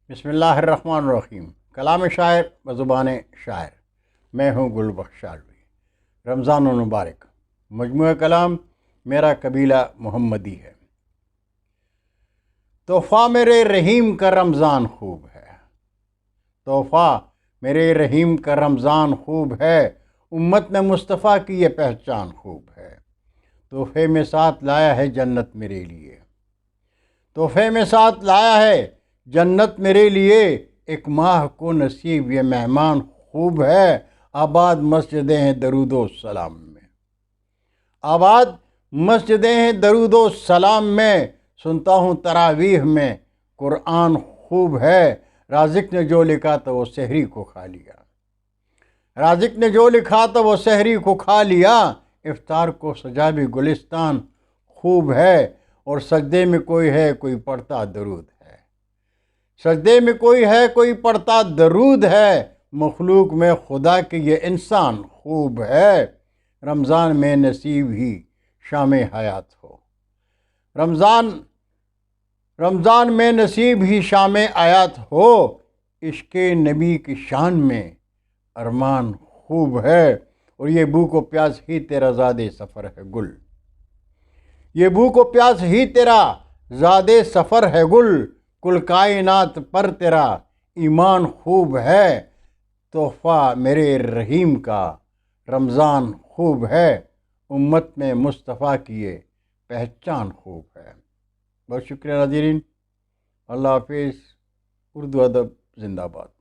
بسم اللہ الرحمن الرحیم۔ کلام شاعر بزبان شاعر، میں ہوں گل بخش شالوی۔ رمضان المبارک۔ مجموعہ کلام میرا قبیلہ محمدی ہے۔ تحفہ میرے رحیم کا رمضان خوب ہے، تحفہ میرے رحیم کا رمضان خوب ہے، امت میں مصطفیٰ کی یہ پہچان خوب ہے۔ تحفے میں ساتھ لایا ہے جنت میرے لیے، تحفے میں ساتھ لایا ہے جنت میرے لیے، ایک ماہ کو نصیب یہ مہمان خوب ہے، آباد مسجدیں ہیں درود و سلام میں، آباد مسجدیں ہیں درود و سلام میں، سنتا ہوں تراویح میں قرآن خوب ہے، رازق نے جو لکھا تو وہ سحری کو کھا لیا، رازق نے جو لکھا تو وہ سحری کو کھا لیا، افطار کو سجا بھی گلستان خوب ہے، اور سجدے میں کوئی ہے کوئی پڑھتا درود ہے، سجدے میں کوئی ہے کوئی پڑھتا درود ہے، مخلوق میں خدا کے یہ انسان خوب ہے، رمضان میں نصیب ہی شام حیات ہو، رمضان میں نصیب ہی شام آیات ہو، عشق نبی کی شان میں ارمان خوب ہے، اور یہ بھوک و پیاس ہی تیرا زاد سفر ہے گل، یہ بھوک و پیاس ہی تیرا زاد سفر ہے گل، کل کائنات پر تیرا ایمان خوب ہے، تحفہ میرے رحیم کا رمضان خوب ہے، امت میں مصطفیٰ کی یہ پہچان خوب ہے۔ بہت شکریہ ناظرین، اللہ حافظ۔ اردو ادب زندہ باد۔